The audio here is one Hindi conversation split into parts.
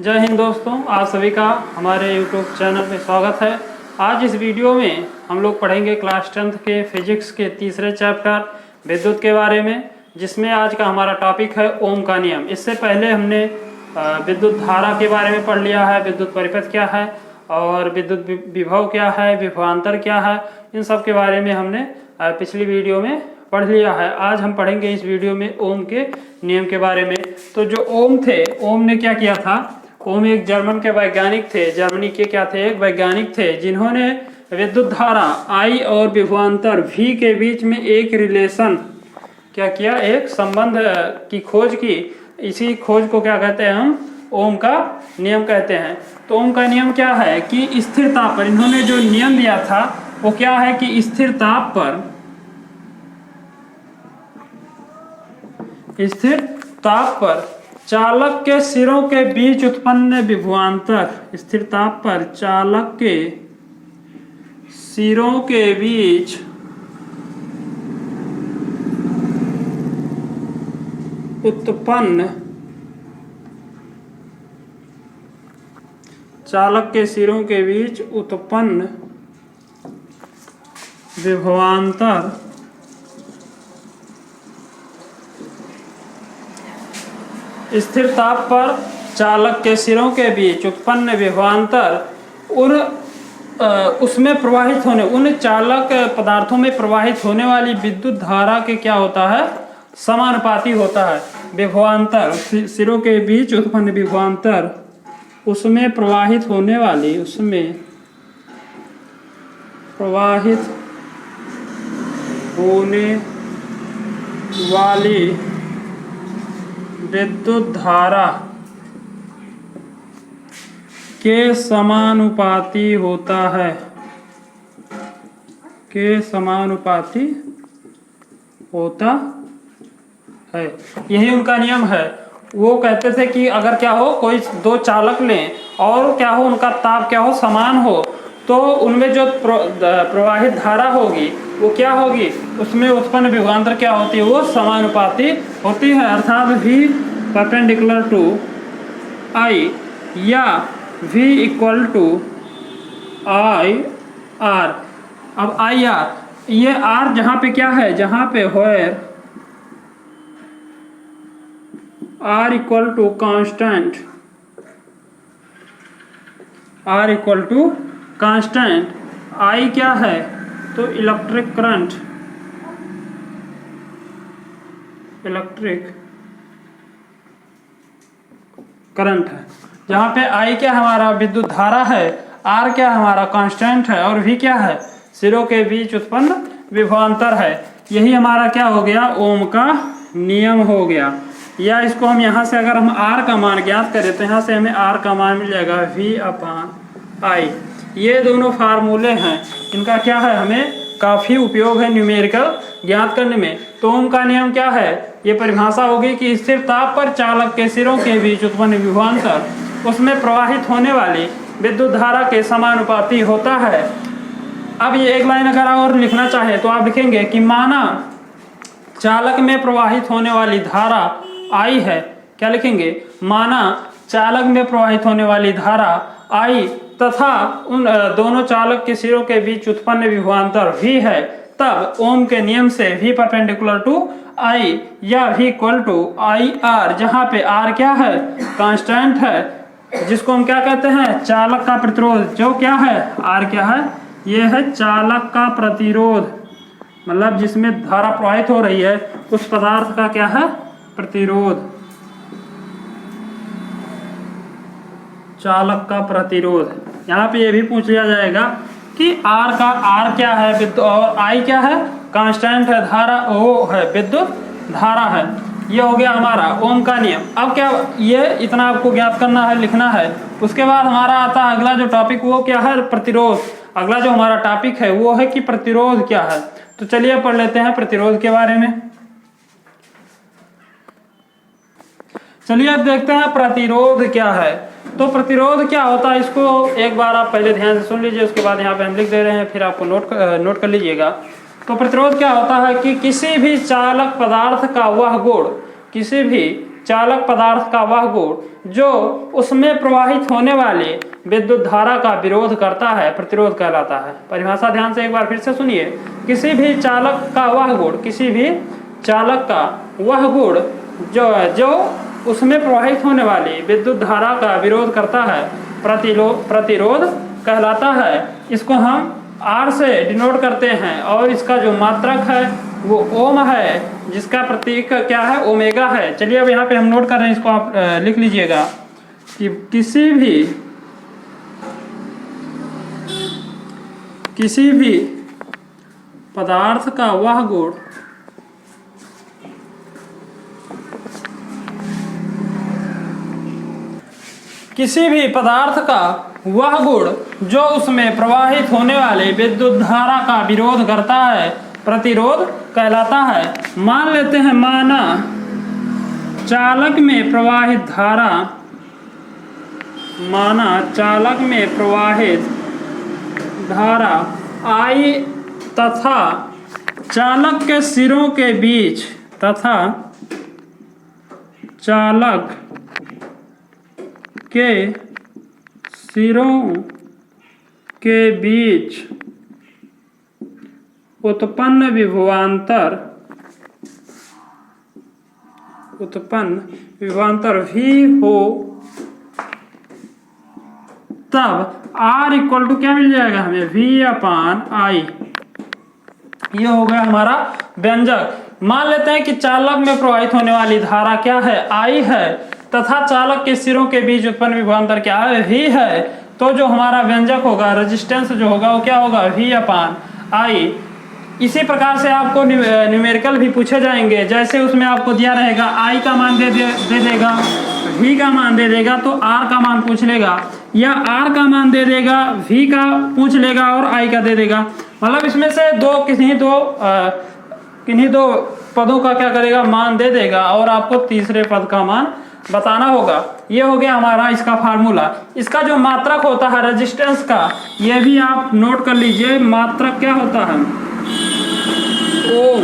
जय हिंद दोस्तों, आप सभी का हमारे YouTube चैनल में स्वागत है। आज इस वीडियो में हम लोग पढ़ेंगे क्लास 10th के फिजिक्स के तीसरे चैप्टर विद्युत के बारे में, जिसमें आज का हमारा टॉपिक है ओम का नियम। इससे पहले हमने विद्युत धारा के बारे में पढ़ लिया है, विद्युत परिपथ क्या है और विद्युत विभव क्या है, विभवांतर क्या है, इन सब के बारे में हमने पिछली वीडियो में पढ़ लिया है। आज हम पढ़ेंगे इस वीडियो में ओम के नियम के बारे में। तो जो ओम थे, ओम ने क्या किया था? ओम एक जर्मन के वैज्ञानिक थे, जर्मनी के क्या थे? एक वैज्ञानिक थे, जिन्होंने विद्युत धारा I और विभवांतर V के बीच में एक रिलेशन क्या किया, एक संबंध की खोज की। इसी खोज को क्या कहते हैं? हम ओम का नियम कहते हैं। तो ओम का नियम क्या है कि स्थिर ताप पर, इन्होंने जो नियम दिया था वो क्या है कि स्थिर ताप पर चालक के सिरों के बीच उत्पन्न विभवांतर, स्थिर ताप पर चालक के सिरों के बीच उत्पन्न विभवांतर स्थिर ताप पर चालक के सिरों के बीच उत्पन्न विभवांतर उसमें प्रवाहित होने, उन चालक पदार्थों में प्रवाहित होने वाली विद्युत धारा के क्या होता है? समानुपाती होता है। विभवांतर, सिरों के बीच उत्पन्न विभवांतर उसमें प्रवाहित होने वाली विद्युत धारा के समानुपाती होता है, यही उनका नियम है। वो कहते थे कि अगर क्या हो, कोई दो चालक लें और क्या हो, उनका ताप क्या हो, समान हो, तो उनमें जो प्रवाहित धारा होगी वो क्या होगी, उसमें उत्पन्न विभवांतर क्या होती है? वो समानुपाती होती है। अर्थात V परपेंडिकुलर टू I या V equal to I R। अब I R, ये R जहाँ पे क्या है, जहाँ पे where R equal to constant, I क्या है? तो इलेक्ट्रिक करंट है। जहाँ पे I क्या हमारा विद्युत धारा है, R क्या हमारा कांस्टेंट है और V क्या है? सिरों के बीच उत्पन्न विभवांतर है। यही हमारा क्या हो गया? ओम का नियम हो गया। या इसको हम यहाँ से अगर हम R का मान ज्ञात करें तो यहाँ से हमें R का मान मिल जाएगा V/I। ये दोनों फार्मूले हैं, इनका क्या है, हमें काफ़ी उपयोग है न्यूमेरिकल ज्ञात करने में। तो ओम का नियम क्या है? ये परिभाषा होगी कि स्थिर ताप पर चालक के सिरों के बीच उत्पन्न विभवांतर उसमें प्रवाहित होने वाली विद्युत धारा के समानुपाती होता है। अब ये एक लाइन अगर और लिखना चाहे तो आप लिखेंगे कि माना चालक में प्रवाहित होने वाली धारा I है, क्या लिखेंगे? माना चालक में प्रवाहित होने वाली धारा I तथा उन दोनों चालक के सिरों के बीच उत्पन्न विभवांतर V है, तब ओम के नियम से V परपेंडिकुलर टू I या V इक्वल टू IR, जहाँ पे R क्या है? कांस्टेंट है, जिसको हम क्या कहते हैं? चालक का प्रतिरोध। जो क्या है? R क्या है? ये है चालक का प्रतिरोध, मतलब जिसमें धारा प्रवाहित हो रही है उस पदार्थ का क्या है? प्रतिरोध, चालक का प्रतिरोध। यहाँ पे ये भी पूछ लिया जाएगा कि R क्या है? विद्युत, और I क्या है? कांस्टेंट है, धारा वो है, विद्युत धारा है। ये हो गया हमारा ओम का नियम। अब क्या, ये इतना आपको ज्ञात करना है, लिखना है। उसके बाद हमारा आता है अगला जो टॉपिक, वो क्या है? प्रतिरोध। अगला जो हमारा टॉपिक है वो है कि प्रतिरोध क्या है। तो चलिए पढ़ लेते हैं प्रतिरोध के बारे में। चलिए अब देखते हैं प्रतिरोध क्या है। तो प्रतिरोध क्या होता है, इसको एक बार आप पहले ध्यान से सुन लीजिए, उसके बाद यहाँ पे हम लिख दे रहे हैं, फिर आपको नोट कर लीजिएगा। तो प्रतिरोध क्या होता है कि किसी भी चालक पदार्थ का वह गुण, किसी भी चालक पदार्थ का वह गुण जो उसमें प्रवाहित होने वाली विद्युत धारा का विरोध करता है प्रतिरोध कहलाता है। परिभाषा ध्यान से एक बार फिर से सुनिए। किसी भी चालक का वह गुण, किसी भी चालक का वह गुण जो उसमें प्रवाहित होने वाली विद्युत धारा का विरोध करता है प्रतिरोध कहलाता है। इसको हम R से डिनोट करते हैं और इसका जो मात्रक है वो ओम है, जिसका प्रतीक क्या है, ओमेगा है। चलिए अब यहाँ पे हम नोट कर रहे हैं, इसको आप लिख लीजिएगा कि किसी भी पदार्थ का वह गुण किसी भी पदार्थ का वह गुण जो उसमें प्रवाहित होने वाले विद्युत धारा का विरोध करता है प्रतिरोध कहलाता है। मान लेते हैं, माना चालक में प्रवाहित धारा, माना चालक में प्रवाहित धारा I तथा चालक के सिरों के बीच चालक के सिरों के बीच उत्पन्न विभवांतर भी हो, तब R इक्वल टू क्या मिल जाएगा हमें, V/I। ये हो गया हमारा व्यंजक। मान लेते हैं कि चालक में प्रवाहित होने वाली धारा क्या है, I है, तथा चालक के सिरों के बीच उत्पन्न विभवांतर क्या है, V है। तो जो हमारा व्यंजक होगा, रेजिस्टेंस जो होगा वो क्या होगा, V/I। इसी प्रकार से आपको न्यूमेरिकल भी पूछे जाएंगे। जैसे उसमें आपको दिया रहेगा I का मान दे देगा, V का मान दे देगा, तो R का मान पूछ लेगा, या R का मान दे देगा, V का पूछ लेगा और I का दे देगा। मतलब इसमें से किन्हीं दो पदों का क्या करेगा, मान दे देगा और आपको तीसरे पद का मान बताना होगा। ये हो गया हमारा इसका फार्मूला। इसका जो मात्रक होता है रेजिस्टेंस का, ये भी आप नोट कर लीजिए। मात्रक क्या होता है, ओम।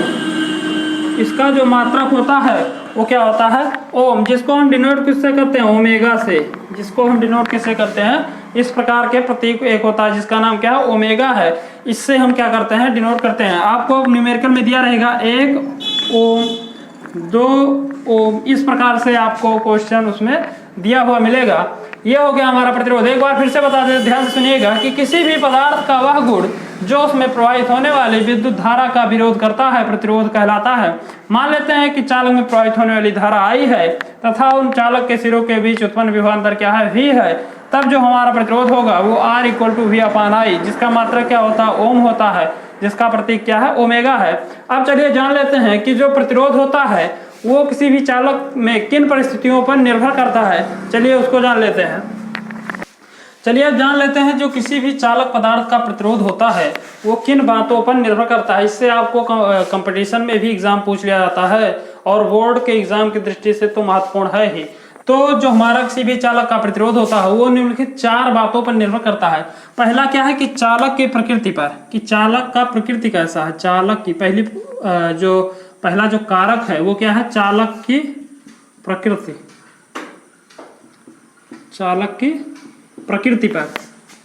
इसका जो मात्रक होता है वो क्या होता है, ओम, जिसको हम डिनोट किससे करते हैं, ओमेगा से। जिसको हम डिनोट किससे करते हैं, इस प्रकार के प्रतीक एक होता है जिसका नाम क्या है, ओमेगा है। इससे हम क्या करते हैं, डिनोट करते हैं। आपको न्यूमेरिकल में दिया रहेगा 1 ओम, 2 ओम, इस प्रकार से आपको क्वेश्चन उसमें दिया हुआ मिलेगा। ये हो गया हमारा प्रतिरोध। एक बार फिर से बता दें, ध्यान से सुनिएगा कि किसी भी पदार्थ का वह गुण जो उसमें प्रवाहित होने वाली विद्युत धारा का विरोध करता है प्रतिरोध कहलाता है। मान लेते हैं कि चालक में प्रवाहित होने वाली धारा I है तथा उन चालक के सिरों के बीच उत्पन्न विभवांतर क्या है, V है। तब जो हमारा प्रतिरोध होगा वो R इक्वल टू V/I, जिसका मात्रक क्या होता है, ओम होता है, जिसका प्रतीक क्या है, ओमेगा है। अब चलिए जान लेते हैं कि जो प्रतिरोध होता है वो किसी भी चालक में किन परिस्थितियों पर निर्भर करता है। चलिए उसको जान लेते हैं। चलिए अब जान लेते हैं जो किसी भी चालक पदार्थ का प्रतिरोध होता है वो किन बातों पर निर्भर करता है। इससे आपको कंपटीशन में भी एग्जाम पूछ लिया जाता है और बोर्ड के एग्जाम की दृष्टि से तो महत्वपूर्ण है ही। तो जो हमारा किसी भी चालक का प्रतिरोध होता है वो निम्नलिखित 4 बातों पर निर्भर करता है। पहला क्या है कि चालक की प्रकृति पर, कि चालक का प्रकृति कैसा है। चालक की पहला जो कारक है वो क्या है, चालक की प्रकृति, चालक की प्रकृति पर।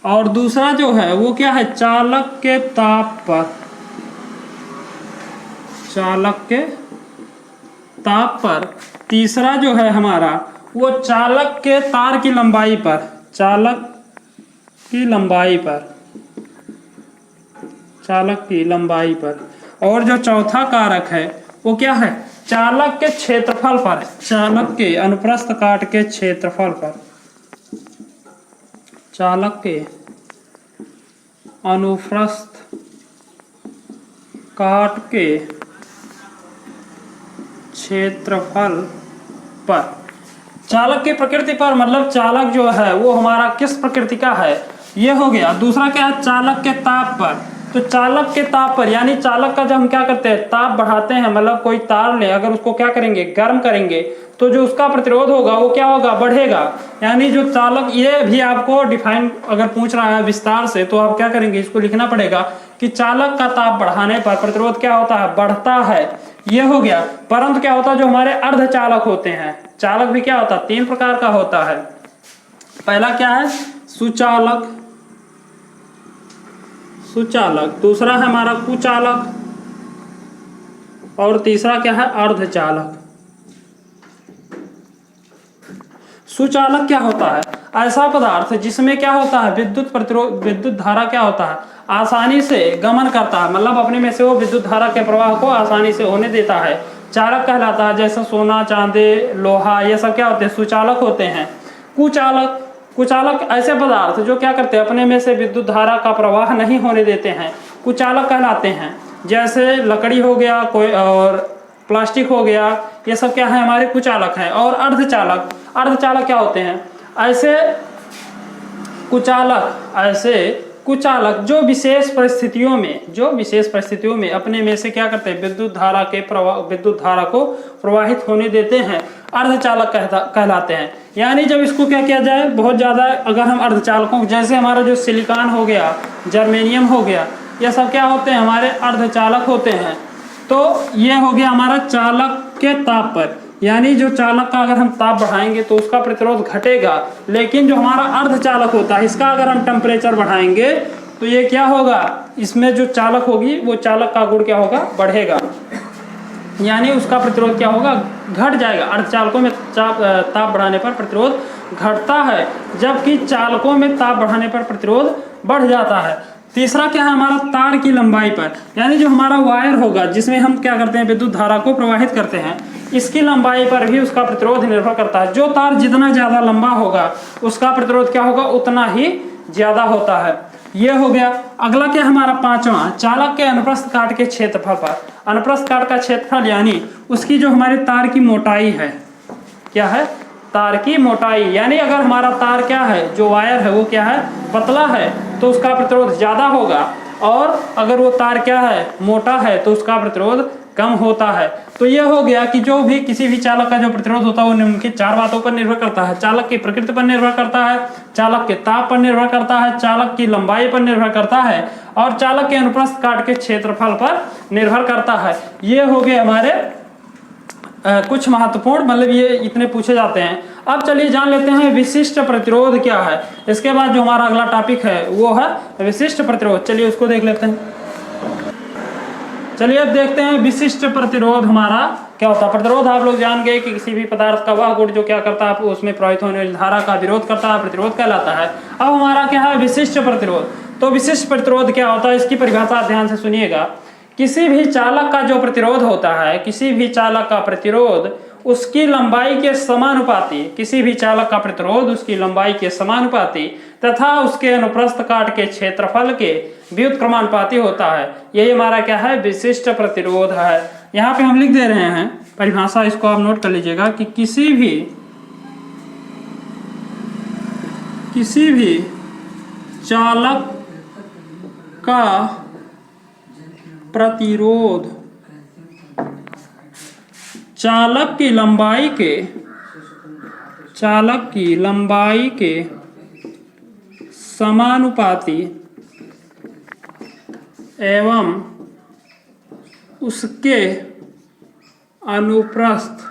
और दूसरा जो है वो क्या है, चालक के ताप पर, चालक के ताप पर। तीसरा जो है हमारा वो चालक के तार की लंबाई पर, चालक की लंबाई पर, चालक की लंबाई पर। और जो चौथा कारक है वो क्या है, चालक के क्षेत्रफल पर, चालक के अनुप्रस्थ काट के क्षेत्रफल पर, चालक के अनुप्रस्थ काट के क्षेत्रफल पर। चालक की प्रकृति पर मतलब चालक जो है वो हमारा किस प्रकृति का है, ये हो गया। दूसरा क्या है, चालक के ताप पर। तो चालक के ताप पर यानी चालक का जब हम क्या करते हैं, ताप बढ़ाते हैं, मतलब कोई तार ले अगर उसको क्या करेंगे, गर्म करेंगे, तो जो उसका प्रतिरोध होगा वो क्या होगा, बढ़ेगा। यानी जो चालक, ये भी आपको डिफाइन अगर पूछ रहा है विस्तार से तो आप क्या करेंगे, इसको लिखना पड़ेगा कि चालक का ताप बढ़ाने पर प्रतिरोध क्या होता है, बढ़ता है, ये हो गया। परंतु क्या होता है, जो हमारे अर्धचालक होते हैं, चालक भी क्या होता है, 3 प्रकार का होता है। पहला क्या है, सुचालक, सुचालक, दूसरा है हमारा कुचालक, और तीसरा क्या है, अर्धचालक। सुचालक क्या होता है, ऐसा पदार्थ जिसमें क्या होता है, विद्युत प्रतिरोध, विद्युत धारा क्या होता है, आसानी से गमन करता है, मतलब अपने में से वो विद्युत धारा के प्रवाह को आसानी से होने देता है, चालक कहलाता है। जैसे सोना, चांदी, लोहा, ये सब क्या होते हैं, सुचालक होते हैं। कुचालक, कुचालक ऐसे पदार्थ जो क्या करते हैं, अपने में से विद्युत धारा का प्रवाह नहीं होने देते हैं, कुचालक कहलाते हैं। जैसे लकड़ी हो गया, कोई और प्लास्टिक हो गया, ये सब क्या है, हमारे कुचालक हैं। और अर्धचालक, अर्धचालक क्या होते हैं, ऐसे कुचालक, ऐसे कुचालक जो विशेष परिस्थितियों में, जो विशेष परिस्थितियों में अपने में से क्या करते हैं, विद्युत धारा के प्रवाह, विद्युत धारा को प्रवाहित होने देते हैं, अर्धचालक कहलाते हैं। यानी जब इसको क्या किया जाए, बहुत ज़्यादा अगर हम अर्धचालकों, जैसे हमारा जो सिलिकॉन हो गया, जर्मेनियम हो गया, ये सब क्या होते हैं, हमारे अर्धचालक होते हैं। तो ये हो गया हमारा चालक के ताप पर, यानी जो चालक का अगर हम ताप बढ़ाएंगे तो उसका प्रतिरोध घटेगा, लेकिन जो हमारा अर्धचालक होता है, इसका अगर हम टेम्परेचर बढ़ाएंगे तो ये क्या होगा, इसमें जो चालक होगी वो चालक का गुण क्या होगा, बढ़ेगा, यानी उसका प्रतिरोध क्या होगा, घट जाएगा। अर्धचालकों में ताप बढ़ाने पर प्रतिरोध घटता है, जबकि चालकों में ताप बढ़ाने पर प्रतिरोध बढ़ जाता है। तीसरा क्या है, हमारा तार की लंबाई पर, यानी जो हमारा वायर होगा जिसमें हम क्या करते हैं, विद्युत धारा को प्रवाहित करते हैं, इसकी लंबाई पर भी उसका प्रतिरोध निर्भर करता है। जो तार जितना ज़्यादा लंबा होगा उसका प्रतिरोध क्या होगा, उतना ही ज़्यादा होता है। ये हो गया। अगला क्या हमारा पांचवा, चालक के अनुप्रस्थ काट के क्षेत्रफल पर। अनुप्रस्थ काट का क्षेत्रफल यानी उसकी जो हमारे तार की मोटाई है, क्या है, तार की मोटाई, यानी अगर हमारा तार क्या है, जो वायर है वो क्या है, पतला है तो उसका प्रतिरोध ज़्यादा होगा, और अगर वो तार क्या है, मोटा है तो उसका प्रतिरोध कम होता है। तो ये हो गया कि जो भी किसी भी चालक का जो प्रतिरोध होता है वो निम्नलिखित 4 बातों पर निर्भर करता है। चालक की प्रकृति पर निर्भर करता है, चालक के ताप पर निर्भर करता है, चालक की लंबाई पर निर्भर करता है, और चालक के अनुप्रस्थ काट के क्षेत्रफल पर निर्भर करता है। ये हो गए हमारे कुछ महत्वपूर्ण, मतलब ये इतने पूछे जाते हैं। अब चलिए जान लेते हैं विशिष्ट प्रतिरोध क्या है। इसके बाद जो हमारा अगला टॉपिक है वो है विशिष्ट प्रतिरोध। चलिए उसको देख लेते हैं। चलिए अब देखते हैं विशिष्ट प्रतिरोध हमारा क्या होता है। प्रतिरोध आप लोग जान गए कि किसी भी पदार्थ का वह गुण जो क्या करता है, उसमें प्रवाहित होने वाली धारा का विरोध करता है, प्रतिरोध कहलाता है। अब हमारा क्या है, विशिष्ट प्रतिरोध। तो विशिष्ट प्रतिरोध क्या होता है, इसकी परिभाषा ध्यान से सुनिएगा। किसी भी चालक का जो प्रतिरोध होता है, किसी भी चालक का प्रतिरोध उसकी लंबाई के समानुपाती, किसी भी चालक का प्रतिरोध उसकी लंबाई के समानुपाती तथा उसके अनुप्रस्थ काट के क्षेत्रफल के व्युत्क्रमानुपाती होता है। यही हमारा क्या है, विशिष्ट प्रतिरोध है। यहाँ पे हम लिख दे रहे हैं परिभाषा, इसको आप नोट कर लीजिएगा कि किसी भी चालक का प्रतिरोध चालक की लंबाई के समानुपाती एवं उसके अनुप्रस्थ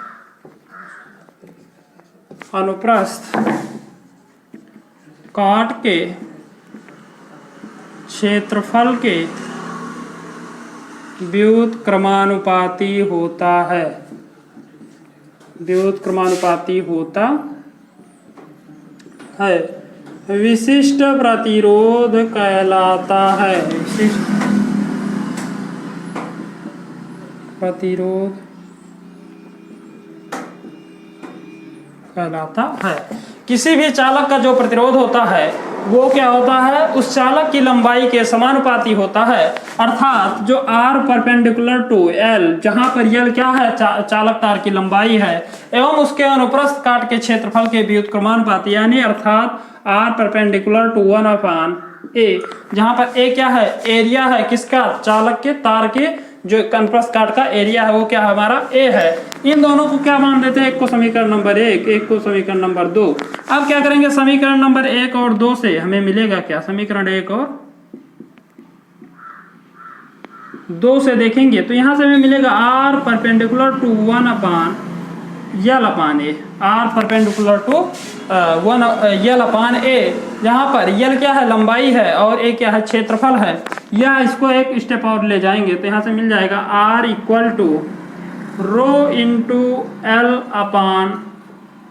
काट के क्षेत्रफल के व्युत्क्रमानुपाती होता है। व्युत्क्रमानुपाती होता है, विशिष्ट प्रतिरोध कहलाता है। विशिष्ट प्रतिरोध कहलाता है। किसी भी चालक का जो प्रतिरोध होता है वो क्या होता है, उस चालक की लंबाई के समानुपाती होता है। अर्थात जो R परपेंडिकुलर टू L, जहां पर L क्या है, चालक तार की लंबाई है, एवं उसके अनुप्रस्थ काट के क्षेत्रफल के व्युत्क्रमानुपाती, यानी अर्थात R परपेंडिकुलर टू 1/A, जहां पर A क्या है, एरिया है किसका, चालक के तार के जो अनुप्रस्थ काट का एरिया है वो क्या हमारा A है। इन दोनों को क्या मान देते हैं, एक को समीकरण नंबर 1, एक को समीकरण नंबर 2। अब क्या करेंगे, समीकरण नंबर 1 और 2 से हमें मिलेगा क्या, समीकरण 1 और 2 से देखेंगे तो यहाँ से हमें मिलेगा R perpendicular to 1 upon L upon A, R perpendicular to 1 L upon A, जहाँ पर यल क्या है, लंबाई है, और ए क्या है, क्षेत्रफल है। या इसको एक स्टेप और ले जाएंगे तो यहाँ से मिल जाएगा R equal to rho into L upon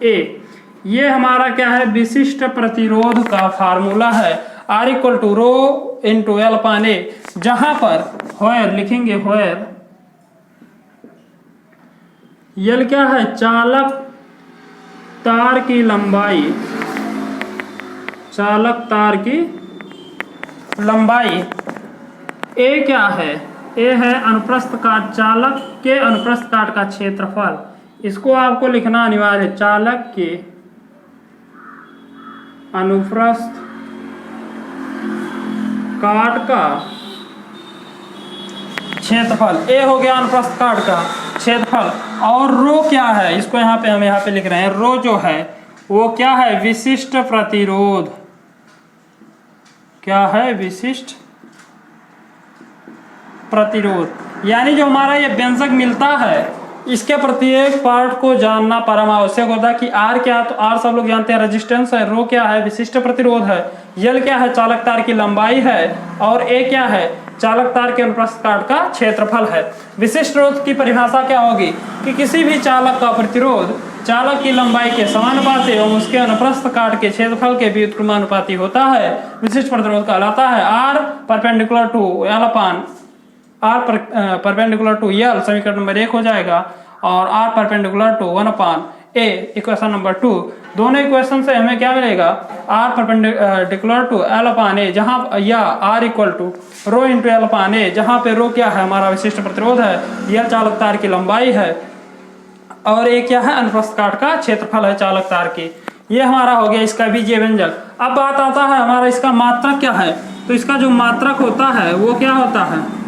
A. ये हमारा क्या है, विशिष्ट प्रतिरोध का फार्मूला है। R equal to rho into L upon A, जहाँ पर होयर लिखेंगे, होयर यल क्या है, चालक तार की लंबाई, चालक तार की लंबाई। ए क्या है, ए है अनुप्रस्थ काट, चालक के अनुप्रस्थ काट का क्षेत्रफल। इसको आपको लिखना अनिवार्य है, चालक के अनुप्रस्थ काट का क्षेत्रफल। ए हो गया अनुप्रस्थ काट का क्षेत्रफल। और रो क्या है, इसको यहाँ पे हम यहाँ पे लिख रहे हैं, रो जो है वो क्या है, विशिष्ट प्रतिरोध। क्या है, विशिष्ट प्रतिरोध। यानी जो हमारा ये व्यंजक मिलता है, इसके प्रत्येक पार्ट को जानना परम आवश्यक होता है कि आर क्या है, तो आर सब लोग जानते हैं रेजिस्टेंस है, रो क्या है, विशिष्ट प्रतिरोध है, यल क्या है, चालक तार की लंबाई है, और ए क्या है, चालक तार के अनुप्रस्थ काट का क्षेत्रफल है। विशिष्ट प्रतिरोध की परिभाषा क्या होगी कि किसी भी चालक का प्रतिरोध चालक की लंबाई के समानुपाती एवं उसके अनुप्रस्थ काट के क्षेत्रफल के व्युत्क्रमानुपाती होता है, विशिष्ट प्रतिरोध कहलाता है। R perpendicular to L upon R perpendicular to L समीकरण नंबर 1 हो जाएगा, और R perpendicular to 1 upon A equation number 2। दोनों इक्वेशन से हमें क्या मिलेगा, R perpendicular to L upon A, जहाँ या R equal to rho into L upon A, जहाँ पे रो क्या है, हमारा विशिष्ट प्रतिरोध है, यह चालक तार की लंबाई है, और ए क्या है, अनुप्रस्थ काट का क्षेत्रफल है चालक तार की। ये हमारा हो गया इसका बीजीय व्यंजक। अब बात आता है हमारा इसका मात्रक क्या है, तो इसका जो मात्रक होता है वो क्या होता है,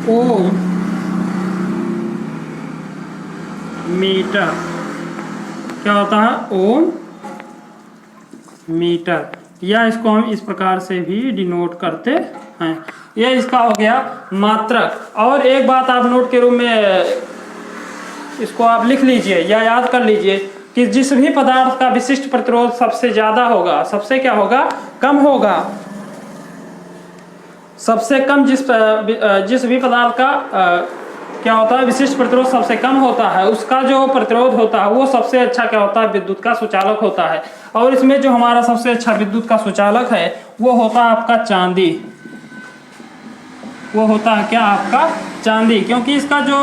ओम मीटर। क्या होता है, ओम मीटर, या इसको हम इस प्रकार से भी डिनोट करते हैं। ये इसका हो गया मात्रक। और एक बात आप नोट के रूप में इसको आप लिख लीजिए या याद कर लीजिए कि जिस भी पदार्थ का विशिष्ट प्रतिरोध सबसे ज्यादा होगा, सबसे क्या होगा, कम होगा, सबसे कम जिस भी पदार्थ का क्या होता है, विशिष्ट प्रतिरोध सबसे कम होता है, उसका जो प्रतिरोध होता है वो सबसे अच्छा क्या होता है, विद्युत का सुचालक होता है। और इसमें जो हमारा सबसे अच्छा विद्युत का सुचालक है वो होता है आपका चांदी। वो होता है क्या, आपका चांदी, क्योंकि इसका जो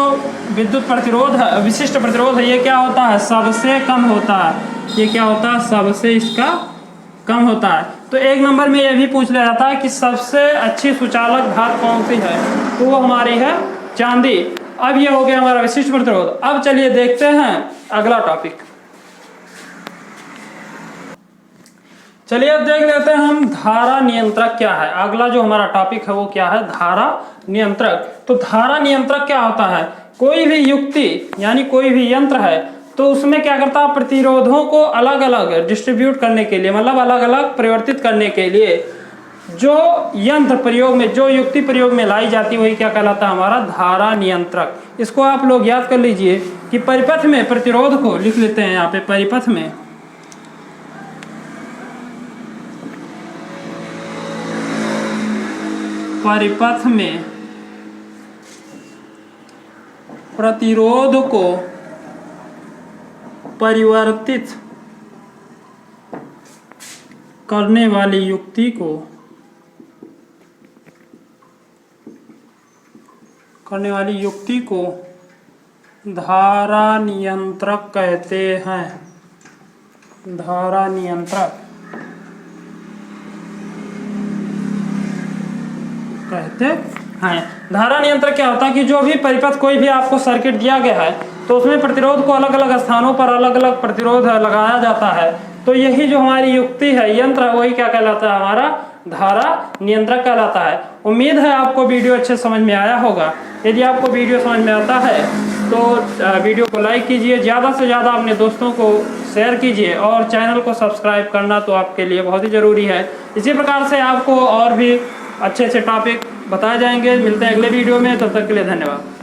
विद्युत प्रतिरोध है, विशिष्ट प्रतिरोध है, ये क्या होता है, सबसे कम होता है। ये क्या होता है, सबसे इसका कम होता है। तो एक नंबर में ये भी पूछ लिया जाता है कि सबसे अच्छी सुचालक धातु कौन सी है, तो वो हमारी है चांदी। अब ये हो गया हमारा विशिष्ट प्रतिरोध। अब चलिए देखते हैं अगला टॉपिक। चलिए अब देख लेते हैं हम धारा नियंत्रक क्या है। अगला जो हमारा टॉपिक है वो क्या है, धारा नियंत्रक। तो धारा नियंत्रक क्या होता है, कोई भी युक्ति यानी कोई भी यंत्र है तो उसमें क्या करता है, प्रतिरोधों को अलग अलग डिस्ट्रीब्यूट करने के लिए, मतलब अलग अलग परिवर्तित करने के लिए जो यंत्र प्रयोग में, जो युक्ति प्रयोग में लाई जाती है वही क्या कहलाता है, हमारा धारा नियंत्रक। इसको आप लोग याद कर लीजिए कि परिपथ में प्रतिरोध को लिख लेते हैं यहाँ पे, परिपथ में प्रतिरोध को परिवर्तित करने वाली युक्ति को धारा नियंत्रक कहते हैं। धारा नियंत्रक कहते हैं। धारा नियंत्रक क्या होता है कि जो भी परिपथ, कोई भी आपको सर्किट दिया गया है तो उसमें प्रतिरोध को अलग अलग स्थानों पर अलग अलग प्रतिरोध लगाया जाता है। तो यही जो हमारी युक्ति है, यंत्र है, वही क्या कहलाता है, हमारा धारा नियंत्रक कहलाता है। उम्मीद है आपको वीडियो अच्छे समझ में आया होगा। यदि आपको वीडियो समझ में आता है तो वीडियो को लाइक कीजिए, ज़्यादा से ज़्यादा अपने दोस्तों को शेयर कीजिए और चैनल को सब्सक्राइब करना तो आपके लिए बहुत ही ज़रूरी है। इसी प्रकार से आपको और भी अच्छे अच्छे टॉपिक बताए जाएंगे। मिलते हैं अगले वीडियो में, तब तक के लिए धन्यवाद।